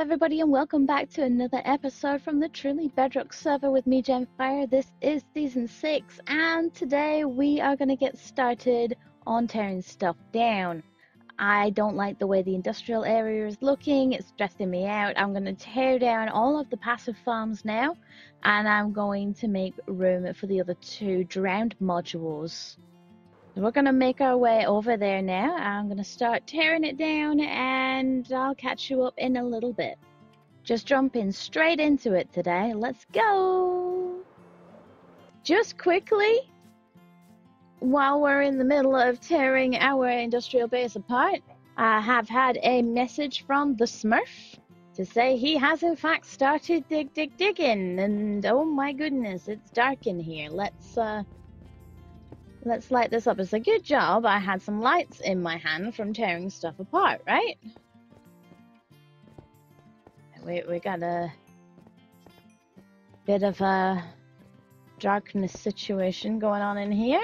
everybody, and welcome back to another episode from the Truly Bedrock server with me, Gemfire. This is Season 6, and today we are going to get started on tearing stuff down. I don't like the way the industrial area is looking, it's stressing me out. I'm going to tear down all of the passive farms now, and I'm going to make room for the other two drowned modules. We're going to make our way over there now. I'm going to start tearing it down and I'll catch you up in a little bit. Just jumping straight into it today. Let's go! Just quickly, while we're in the middle of tearing our industrial base apart, I have had a message from the Smurf to say he has in fact started digging. And oh my goodness, it's dark in here. Let's light this up. It's a good job I had some lights in my hand from tearing stuff apart, right? We got a bit of a darkness situation going on in here.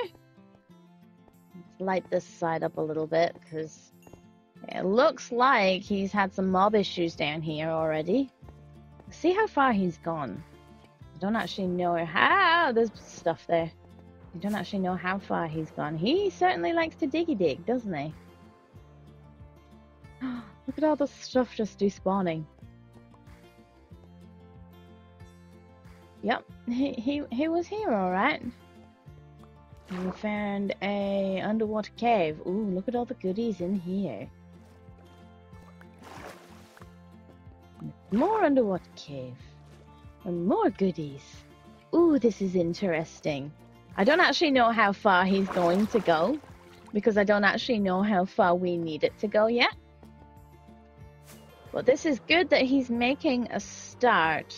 Let's light this side up a little bit because it looks like he's had some mob issues down here already. See how far he's gone. I don't actually know how. There's stuff there. I don't actually know how far he's gone. He certainly likes to dig, doesn't he? Look at all the stuff just despawning. Yep, he was here, alright. We found a underwater cave. Ooh, look at all the goodies in here. More underwater cave. And more goodies. Ooh, this is interesting. I don't actually know how far he's going to go, because I don't actually know how far we need it to go yet. But this is good that he's making a start,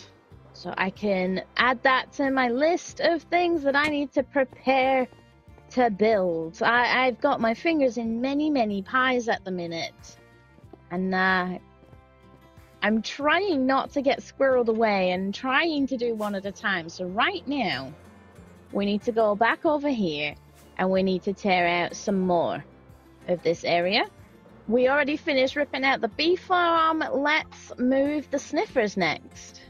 so I can add that to my list of things that I need to prepare to build. I've got my fingers in many pies at the minute, and I'm trying not to get squirreled away and trying to do one at a time. So right now, we need to go back over here and we need to tear out some more of this area. We already finished ripping out the bee farm. Let's move the sniffers next.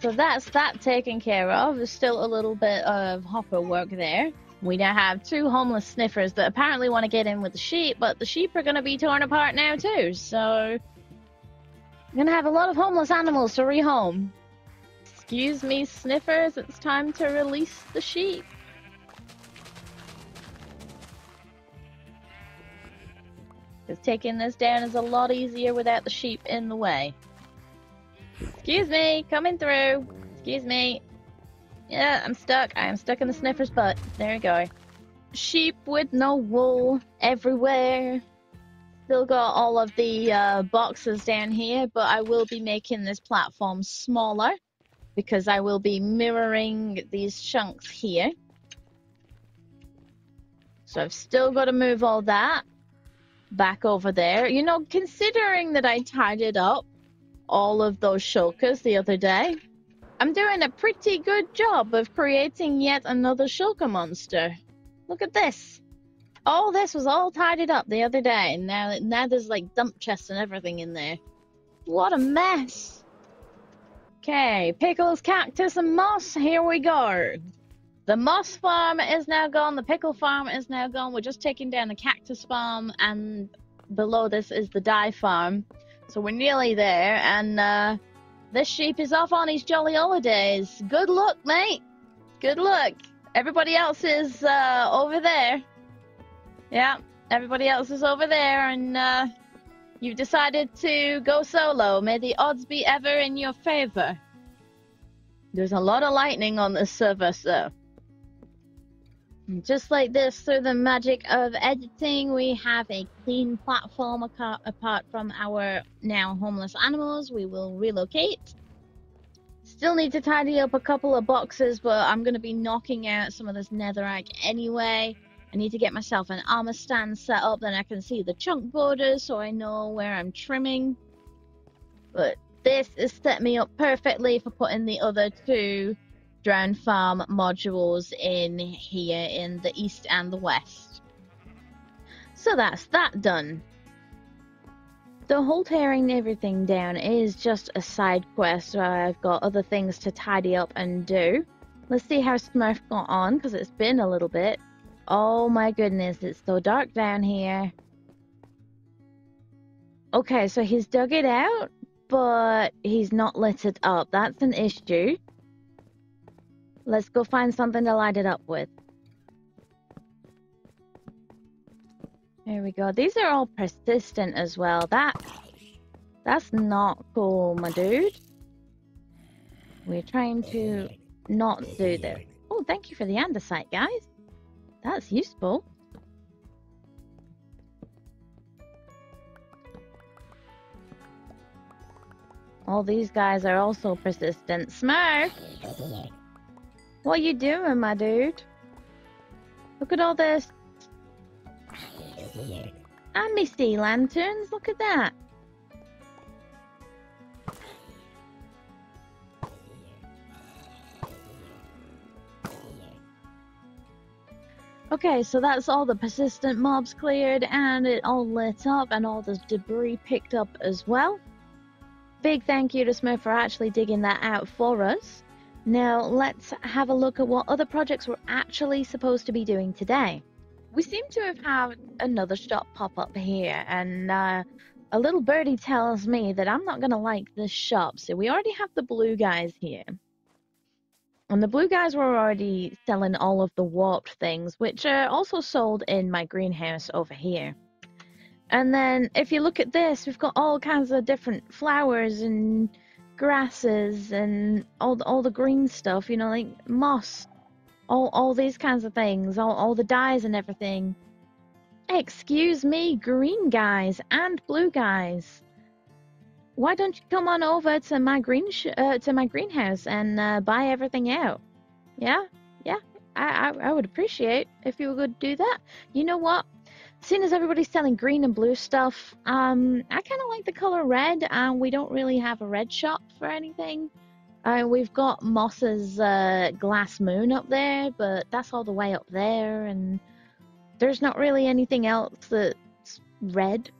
So that's that taken care of. There's still a little bit of hopper work there. We now have two homeless sniffers that apparently want to get in with the sheep, but the sheep are going to be torn apart now too. So I'm going to have a lot of homeless animals to rehome. Excuse me, sniffers, it's time to release the sheep. Because taking this down is a lot easier without the sheep in the way. Excuse me, coming through. Excuse me. Yeah, I'm stuck. I am stuck in the sniffer's butt. There we go. Sheep with no wool everywhere. Still got all of the boxes down here, but I will be making this platform smaller, because I will be mirroring these chunks here. So I've still got to move all that back over there. You know, considering that I tidied up all of those shulkers the other day, I'm doing a pretty good job of creating yet another shulker monster. Look at this. All this was all tidied up the other day, and now there's like dump chests and everything in there. What a mess. Okay, pickles, cactus, and moss, here we go. The moss farm is now gone, the pickle farm is now gone. We're just taking down the cactus farm, and below this is the dye farm. So we're nearly there, and this sheep is off on his jolly holidays. Good luck, mate. Good luck. Everybody else is over there. Yeah, everybody else is over there, and you've decided to go solo. May the odds be ever in your favor. There's a lot of lightning on this server, so. Just like this, through the magic of editing, we have a clean platform apart from our now homeless animals. We will relocate. Still need to tidy up a couple of boxes, but I'm going to be knocking out some of this netherrack anyway. I need to get myself an armor stand set up, then I can see the chunk borders so I know where I'm trimming. But this has set me up perfectly for putting the other two drowned farm modules in here in the east and the west. So that's that done. The whole tearing everything down is just a side quest where I've got other things to tidy up and do. Let's see how Smurf got on, because it's been a little bit. Oh my goodness, it's so dark down here. Okay, so he's dug it out, but he's not lit it up. That's an issue. Let's go find something to light it up with. There we go. These are all persistent as well. That's not cool, my dude. We're trying to not do this. Oh, thank you for the andesite, guys. That's useful. All these guys are also persistent. Smurf! What you doing, my dude? Look at all this. And me sea lanterns, look at that. Okay, so that's all the persistent mobs cleared, and it all lit up, and all the debris picked up as well. Big thank you to Smurf for actually digging that out for us. Now let's have a look at what other projects we're actually supposed to be doing today. We seem to have had another shop pop up here, and a little birdie tells me that I'm not going to like this shop. So we already have the blue guys here. And the blue guys were already selling all of the warped things, which are also sold in my greenhouse over here. And then if you look at this, we've got all kinds of different flowers and grasses and all the green stuff, you know, like moss, all these kinds of things, all the dyes and everything. Excuse me, green guys and blue guys. Why don't you come on over to my greenhouse and buy everything out? Yeah, I would appreciate if you would do that. You know what? Seeing as everybody's selling green and blue stuff, I kind of like the color red, and we don't really have a red shop for anything. We've got Moss's Glass Moon up there, but that's all the way up there, and there's not really anything else that's red.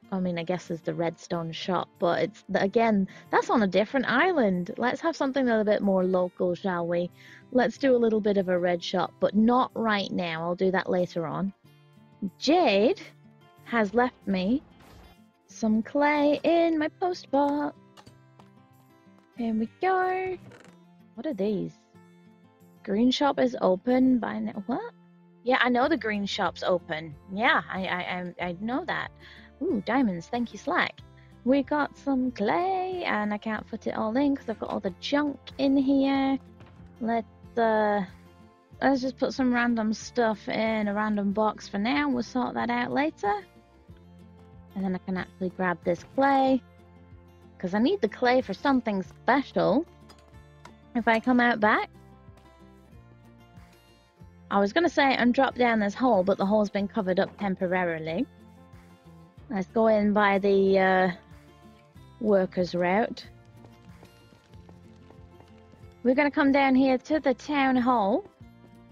I mean, I guess there's the Redstone shop, but it's, again, that's on a different island. Let's have something a bit more local, shall we? Let's do a little bit of a red shop, but not right now. I'll do that later on. Jade has left me some clay in my post box. Here we go. What are these? Green shop is open by now. What? Yeah, I know the green shop's open. Yeah, I know that. Ooh, diamonds. Thank you, Slack. We got some clay, and I can't fit it all in because I've got all the junk in here. Let's just put some random stuff in a random box for now. We'll sort that out later. And then I can actually grab this clay, because I need the clay for something special. If I come out back, I was going to say and drop down this hole, but the hole's been covered up temporarily. Let's go in by the workers route. We're going to come down here to the town hall.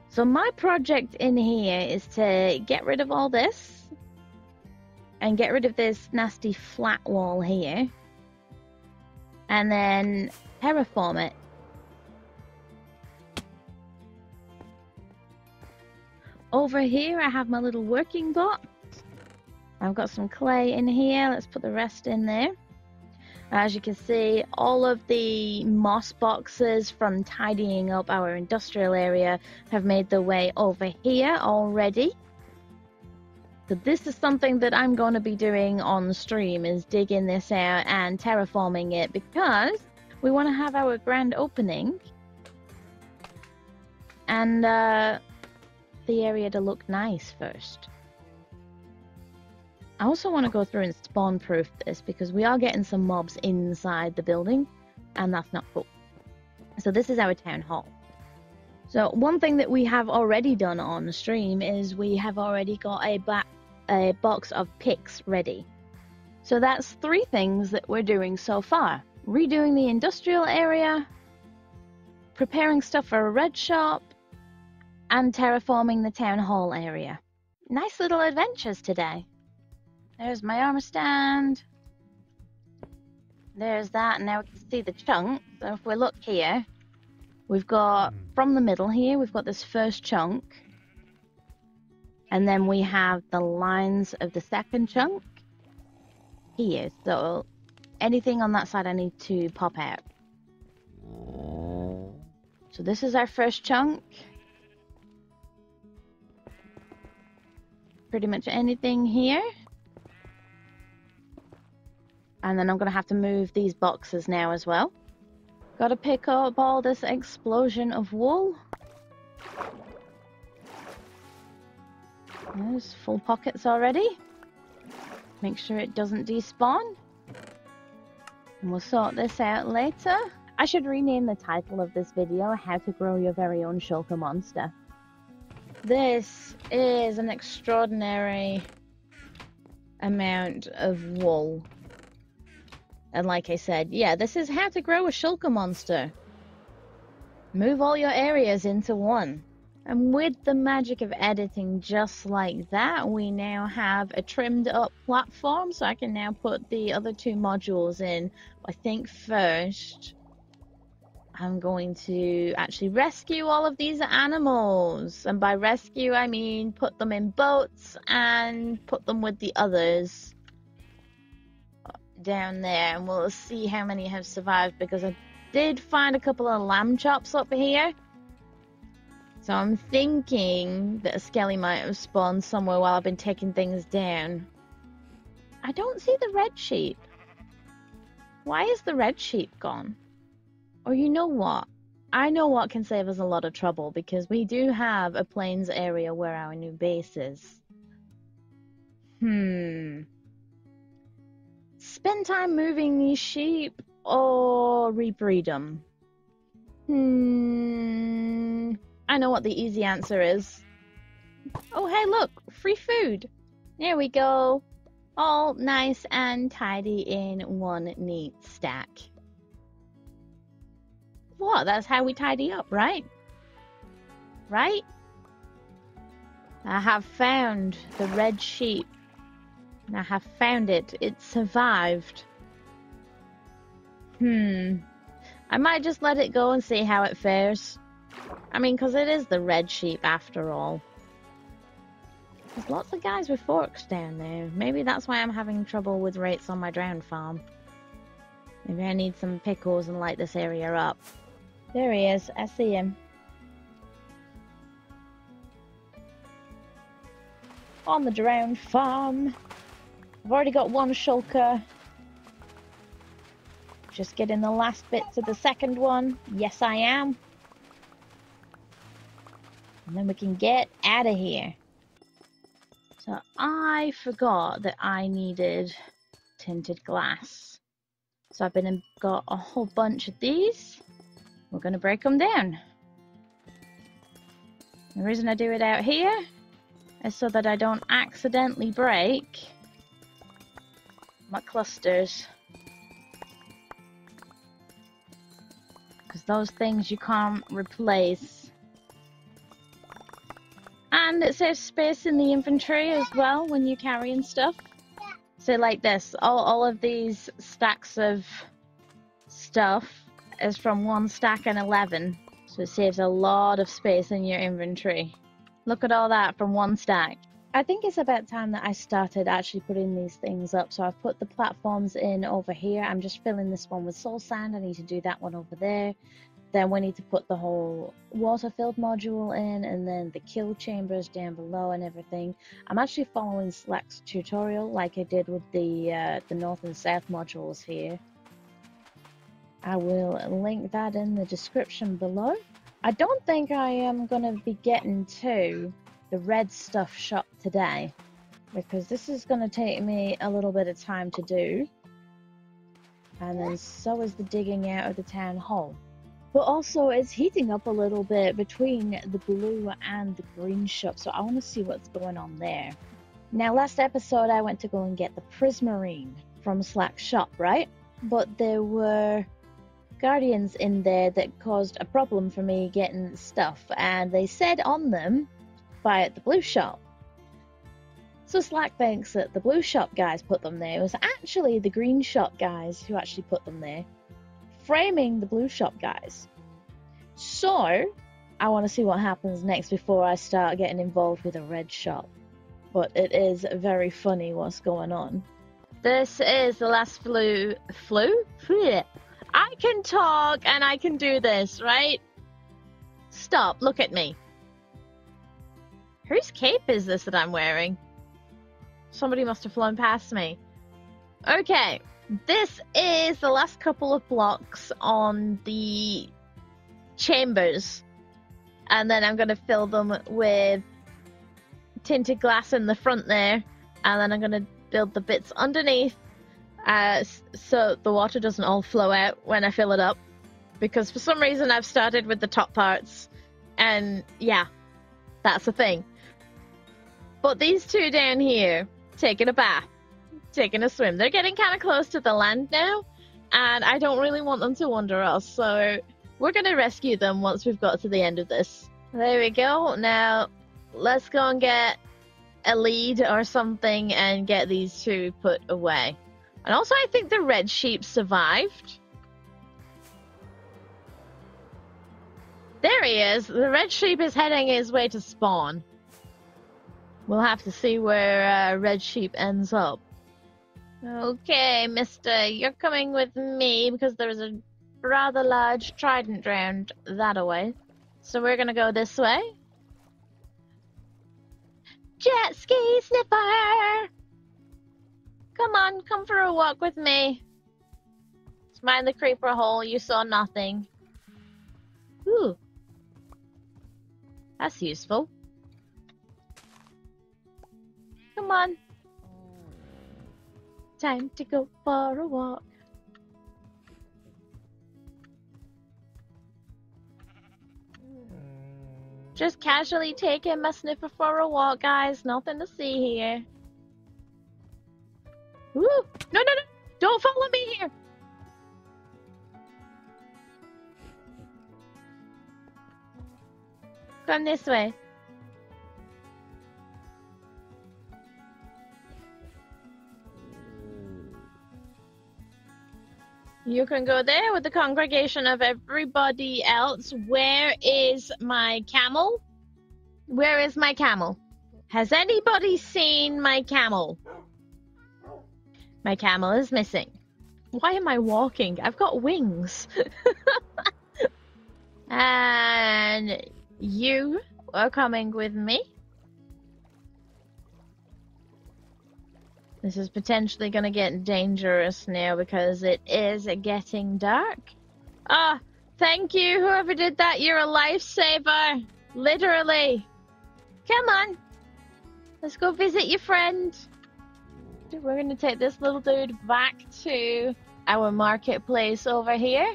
So my project in here is to get rid of all this and get rid of this nasty flat wall here, and then terraform it. Over here I have my little working box. I've got some clay in here. Let's put the rest in there. As you can see, all of the moss boxes from tidying up our industrial area have made their way over here already. So this is something that I'm going to be doing on stream, is digging this out and terraforming it, because we want to have our grand opening and the area to look nice first. I also want to go through and spawn proof this, because we are getting some mobs inside the building, and that's not cool. So this is our town hall. So one thing that we have already done on the stream is we have already got a box of picks ready. So that's 3 things that we're doing so far. Redoing the industrial area, preparing stuff for a red shop, and terraforming the town hall area. Nice little adventures today. There's my armor stand. There's that, and now we can see the chunk. So if we look here, we've got, from the middle here, we've got this first chunk. And then we have the lines of the second chunk here. So anything on that side I need to pop out. So this is our first chunk. Pretty much anything here. And then I'm going to have to move these boxes now as well. Got to pick up all this explosion of wool. There's full pockets already. Make sure it doesn't despawn. And we'll sort this out later. I should rename the title of this video, How to Grow Your Very Own Shulker Monster. This is an extraordinary amount of wool. And like I said, yeah, this is how to grow a shulker monster. Move all your areas into one. And with the magic of editing just like that, we now have a trimmed up platform, so I can now put the other two modules in. I think first I'm going to actually rescue all of these animals. And by rescue, I mean put them in boats and put them with the others down there, and we'll see how many have survived, because I did find a couple of lamb chops up here. So I'm thinking that a skelly might have spawned somewhere while I've been taking things down. I don't see the red sheep. Why is the red sheep gone? Or you know what? I know what can save us a lot of trouble, because we do have a plains area where our new base is. Spend time moving these sheep or rebreed them? I know what the easy answer is. Oh, hey, look, free food. There we go. All nice and tidy in one neat stack. What? That's how we tidy up, right? Right? I have found the red sheep. I have found it. It survived. I might just let it go and see how it fares. I mean, because it is the red sheep after all. There's lots of guys with forks down there. Maybe that's why I'm having trouble with rates on my drowned farm. Maybe I need some pickles and light this area up. There he is. I see him. On the drowned farm. I've already got one shulker. Just getting the last bits of the second one. Yes, I am. And then we can get out of here. So I forgot that I needed tinted glass. So I've been and got a whole bunch of these. We're going to break them down. The reason I do it out here is so that I don't accidentally break my clusters. Because those things you can't replace. And it saves space in the inventory as well when you're carrying stuff. So like this, all of these stacks of stuff is from one stack and 11. So it saves a lot of space in your inventory. Look at all that from one stack. I think it's about time that I started actually putting these things up. So I've put the platforms in over here. I'm just filling this one with soul sand. I need to do that one over there. Then we need to put the whole water-filled module in, and then the kill chambers down below and everything. I'm actually following Slack's tutorial like I did with the north and south modules here. I will link that in the description below. I don't think I am going to be getting to the red stuff shop today, because this is going to take me a little bit of time to do. And then so is the digging out of the town hall. But also it's heating up a little bit between the blue and the green shop, so I want to see what's going on there. Now last episode I went to go and get the prismarine from Slack's shop, right? But there were guardians in there that caused a problem for me getting stuff, and they said on them, buy at the blue shop. So Slack thinks that the blue shop guys put them there. It was actually the green shop guys who actually put them there, framing the blue shop guys. So I want to see what happens next before I start getting involved with a red shop. But it is very funny what's going on. This is the last flu? I can talk and I can do this, right? Stop, look at me. Whose cape is this that I'm wearing? Somebody must have flown past me. Okay, this is the last couple of blocks on the chambers. And then I'm going to fill them with tinted glass in the front there. And then I'm going to build the bits underneath so the water doesn't all flow out when I fill it up. Because for some reason I've started with the top parts. And yeah, that's the thing. But these two down here, taking a bath, taking a swim, they're getting kind of close to the land now. And I don't really want them to wander off. So we're going to rescue them once we've got to the end of this. There we go. Now, let's go and get a lead or something and get these two put away. And also, I think the red sheep survived. There he is. The red sheep is heading his way to spawn. We'll have to see where red sheep ends up. Okay, mister, you're coming with me because there's a rather large trident round that away. So we're gonna go this way. Jet ski sniffer! Come on, come for a walk with me. Just mind the creeper hole, you saw nothing. Ooh. That's useful. Come on. Time to go for a walk. Just casually taking my sniffer for a walk, guys. Nothing to see here. Woo! No, no, no! Don't follow me here! Come this way. You can go there with the congregation of everybody else. Where is my camel? Where is my camel? Has anybody seen my camel? My camel is missing. Why am I walking? I've got wings. And you are coming with me. This is potentially going to get dangerous now because it is getting dark. Ah, thank you, whoever did that. You're a lifesaver. Literally. Come on. Let's go visit your friend. We're going to take this little dude back to our marketplace over here.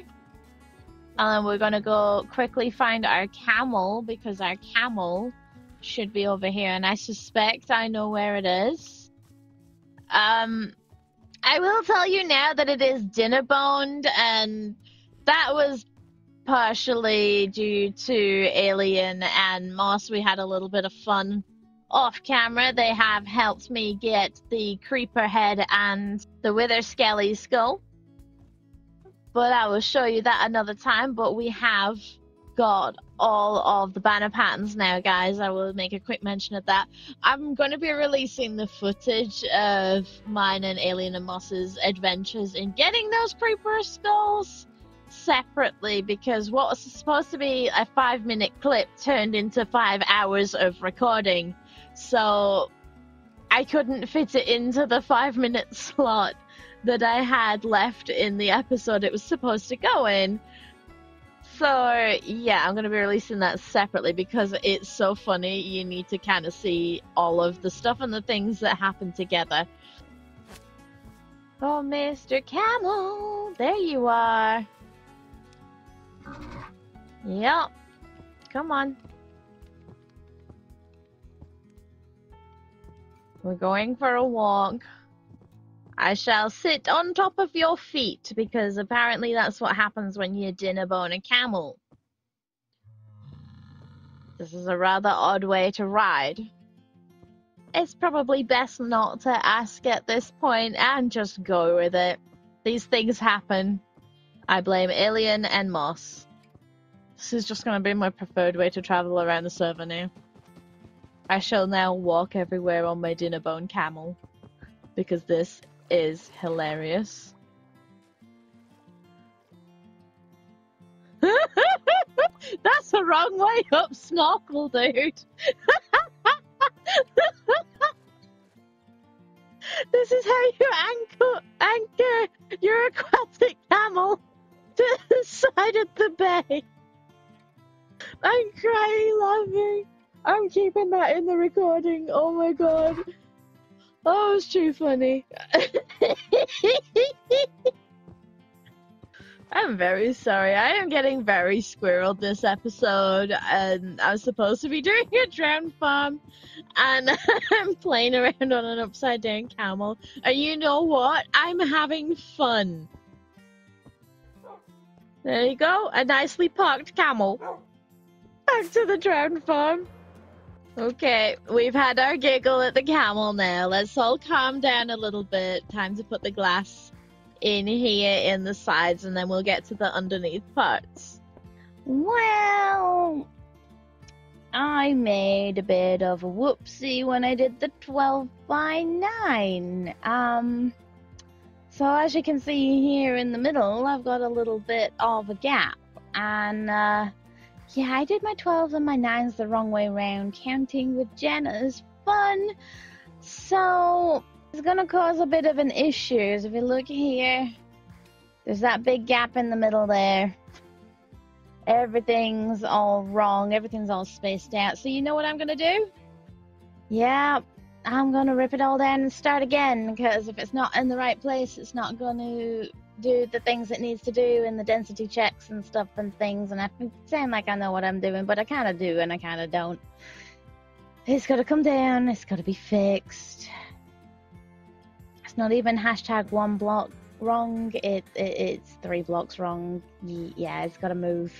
And then we're going to go quickly find our camel because our camel should be over here. And I suspect I know where it is. I will tell you now that it is dinner-boned, and that was partially due to Alien and Moss. We had a little bit of fun off camera. They have helped me get the creeper head and the wither skelly skull. But I will show you that another time. But we have got all of the banner patterns now, guys. I will make a quick mention of that. I'm going to be releasing the footage of mine and Alien and Moss's adventures in getting those creeper skulls separately, because what was supposed to be a 5-minute clip turned into 5 hours of recording. So I couldn't fit it into the 5-minute slot that I had left in the episode it was supposed to go in. So yeah, I'm going to be releasing that separately because it's so funny. You need to kind of see all of the stuff and the things that happen together. Oh, Mr. Camel, there you are. Yep, come on. We're going for a walk. I shall sit on top of your feet, because apparently that's what happens when you dinner bone a camel. This is a rather odd way to ride. It's probably best not to ask at this point and just go with it. These things happen. I blame Alien and Moss. This is just going to be my preferred way to travel around the server now. I shall now walk everywhere on my Dinnerbone camel, because this is hilarious. That's the wrong way up, Snorkel, dude. This is how you anchor your aquatic camel to the side of the bay. I'm crying laughing. I'm keeping that in the recording. Oh my god. Oh, it's too funny. I'm very sorry. I am getting very squirreled this episode, and I was supposed to be doing a drowned farm, and I'm playing around on an upside down camel. And you know what? I'm having fun. There you go, a nicely parked camel. Back to the drowned farm. Okay, we've had our giggle at the camel now. Let's all calm down a little bit. Time to put the glass in here in the sides, and then we'll get to the underneath parts. Well, I made a bit of a whoopsie when I did the 12 by 9. So as you can see here in the middle, I've got a little bit of a gap, and yeah, I did my 12s and my 9s the wrong way around. Counting with Jenna's fun, so it's gonna cause a bit of an issue. So if you look here, there's that big gap in the middle there. Everything's all wrong. Everything's all spaced out. So you know what I'm gonna do? Yeah, I'm gonna rip it all down and start again, because if it's not in the right place, it's not gonna do the things it needs to do and the density checks and stuff and things. And I sound like I know what I'm doing, but I kind of do and I kind of don't. It's got to come down. It's got to be fixed. It's not even hashtag 1 block wrong. It's 3 blocks wrong. Yeah, it's got to move.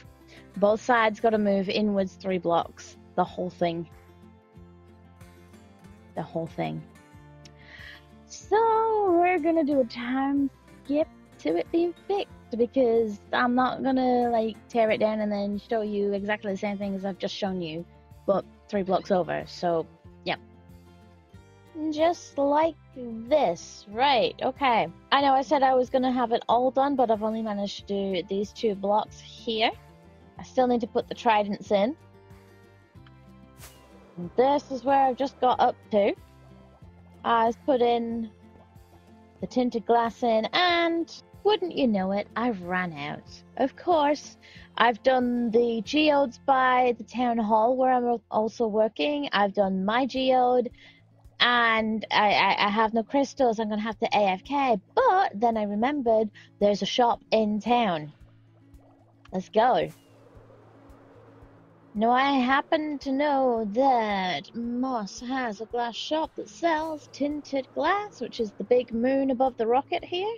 Both sides got to move inwards 3 blocks. The whole thing. The whole thing. So we're gonna do a time skip to it being fixed, because I'm not gonna like tear it down and then show you exactly the same thing as I've just shown you, but 3 blocks over. So yeah, just like this. Right, okay, I know I said I was gonna have it all done, but I've only managed to do these 2 blocks here. I still need to put the tridents in. And this is where I've just got up to. I've put in the tinted glass in, and wouldn't you know it, I've ran out. Of course, I've done the geodes by the town hall where I'm also working. I've done my geode, and I have no crystals. I'm gonna have to AFK, but then I remembered there's a shop in town. Let's go. Now, I happen to know that Moss has a glass shop that sells tinted glass, which is the big moon above the rocket here.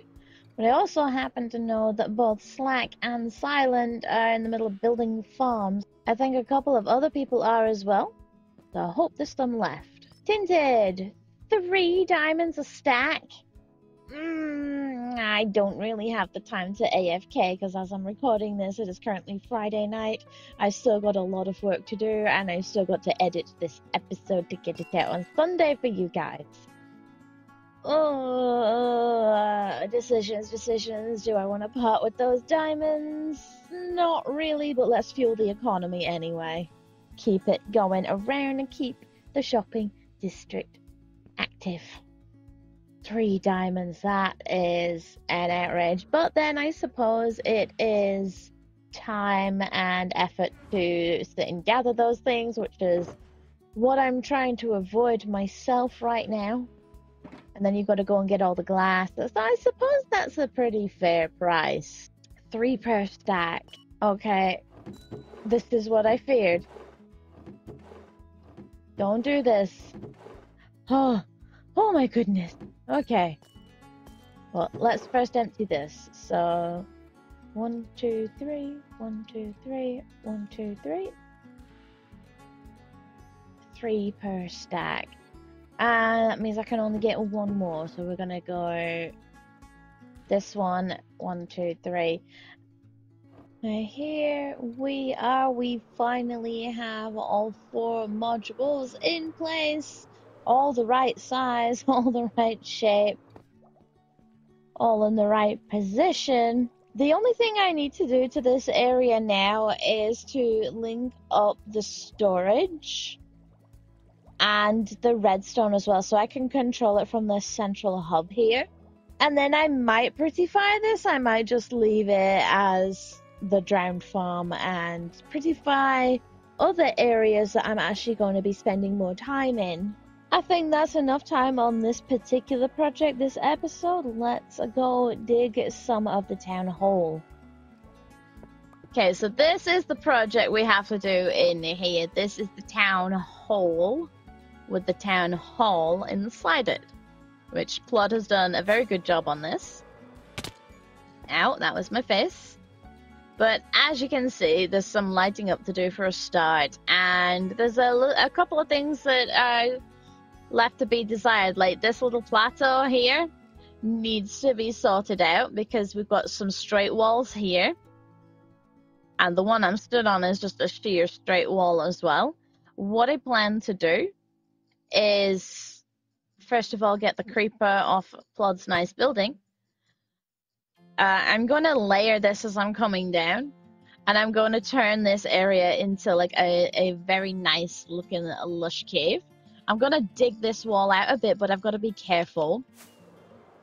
But I also happen to know that both Slack and Silent are in the middle of building farms. I think a couple of other people are as well. So I hope there's some left. Tinted! 3 diamonds a stack? I don't really have the time to AFK, because as I'm recording this, it is currently Friday night. I still got a lot of work to do, and I still got to edit this episode to get it out on Sunday for you guys. Decisions. Do I want to part with those diamonds? Not really, but let's fuel the economy anyway. Keep it going around and keep the shopping district active. 3 diamonds, that is an outrage. But then I suppose it is time and effort to sit and gather those things, which is what I'm trying to avoid myself right now. And then you've got to go and get all the glass. So I suppose that's a pretty fair price. 3 per stack. Okay, this is what I feared. Don't do this. Oh my goodness. Okay. Well, let's first empty this. So, 1, 2, 3, 1, 2, 3, 1, 2, 3. 3 per stack. that means I can only get one more. So we're gonna go this one, 1, 2, 3. Now here we are. We finally have all 4 modules in place. All the right size, all the right shape, all in the right position. The only thing I need to do to this area now is to link up the storage and the redstone as well, so I can control it from the central hub here. And then I might prettify this. I might just leave it as the drowned farm and prettify other areas that I'm actually going to be spending more time in. I think that's enough time on this particular project this episode. Let's go dig some of the town hall. Okay, so this is the project we have to do in here. This is the town hall with the town hall inside it, which Plod has done a very good job on this. Ow, that was my face. But as you can see, there's some lighting up to do for a start, and there's a couple of things that are left to be desired. Like this little plateau here needs to be sorted out because we've got some straight walls here, and the one I'm stood on is just a sheer straight wall as well. What I plan to do is, first of all, get the creeper off Plod's nice building. I'm going to layer this as I'm coming down, and I'm going to turn this area into like a very nice looking lush cave. I'm going to dig this wall out a bit, but I've got to be careful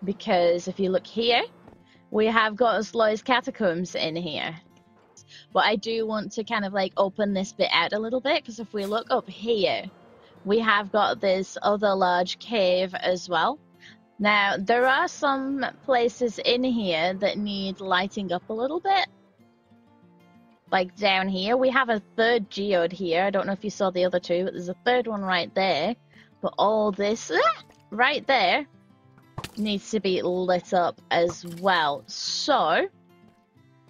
because if you look here, we have got Asloy's catacombs in here. But I do want to kind of like open this bit out a little bit, because if we look up here, we have got this other large cave as well. Now, there are some places in here that need lighting up a little bit. Like down here, we have a third geode here. I don't know if you saw the other two, but there's a third one right there. But all this right there needs to be lit up as well. So,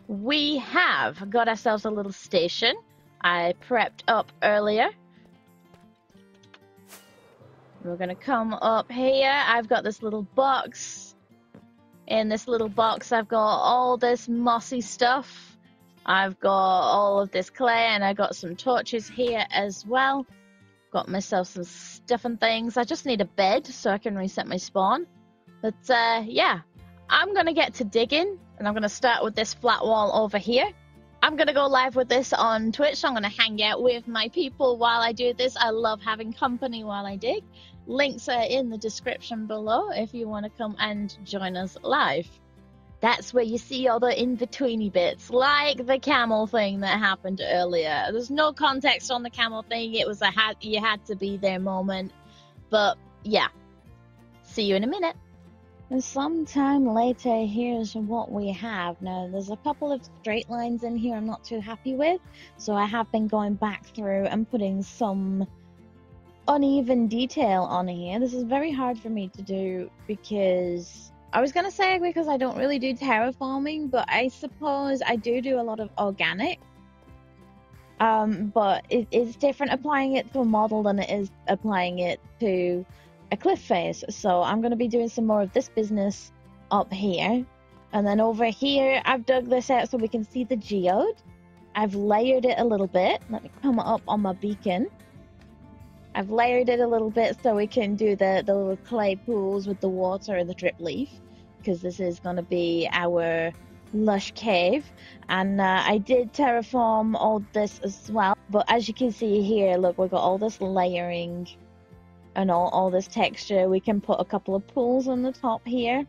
we have got ourselves a little station. I prepped up earlier. We're going to come up here. I've got this little box. In this little box, I've got all this mossy stuff. I've got all of this clay, and I got some torches here as well. Got myself some stuff and things. I just need a bed so I can reset my spawn. But yeah, I'm going to get to digging, and I'm going to start with this flat wall over here. I'm going to go live with this on Twitch, so I'm going to hang out with my people while I do this. I love having company while I dig. Links are in the description below if you want to come and join us live. That's where you see all the in-betweeny bits, like the camel thing that happened earlier. There's no context on the camel thing. It was you had to be there moment. But yeah, see you in a minute. And sometime later, here's what we have. Now, there's a couple of straight lines in here I'm not too happy with, so I have been going back through and putting some uneven detail on here. This is very hard for me to do because I was going to say because I don't really do terraforming, but I suppose I do a lot of organic. But it's different applying it to a model than it is applying it to a cliff face. So I'm going to be doing some more of this business up here. And then over here, I've dug this out so we can see the geode. I've layered it a little bit. Let me come up on my beacon. I've layered it a little bit so we can do the little clay pools with the water and the drip leaf, because this is going to be our lush cave. And I did terraform all this as well. But as you can see here, look, we've got all this layering and all this texture. We can put a couple of pools on the top here.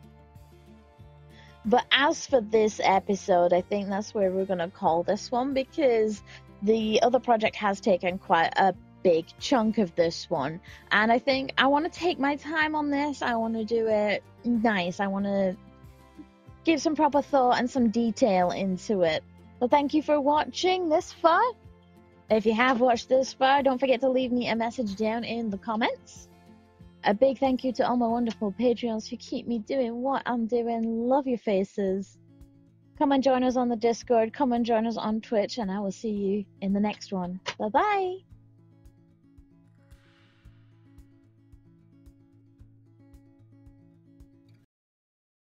But as for this episode, I think that's where we're going to call this one, because the other project has taken quite a big chunk of this one, and I think I want to take my time on this. I want to do it nice. I want to give some proper thought and some detail into it. So thank you for watching this far. If you have watched this far, don't forget to leave me a message down in the comments. A big thank you to all my wonderful Patreons who keep me doing what I'm doing. Love your faces. Come and join us on the Discord, come and join us on Twitch, and I will see you in the next one. Bye bye.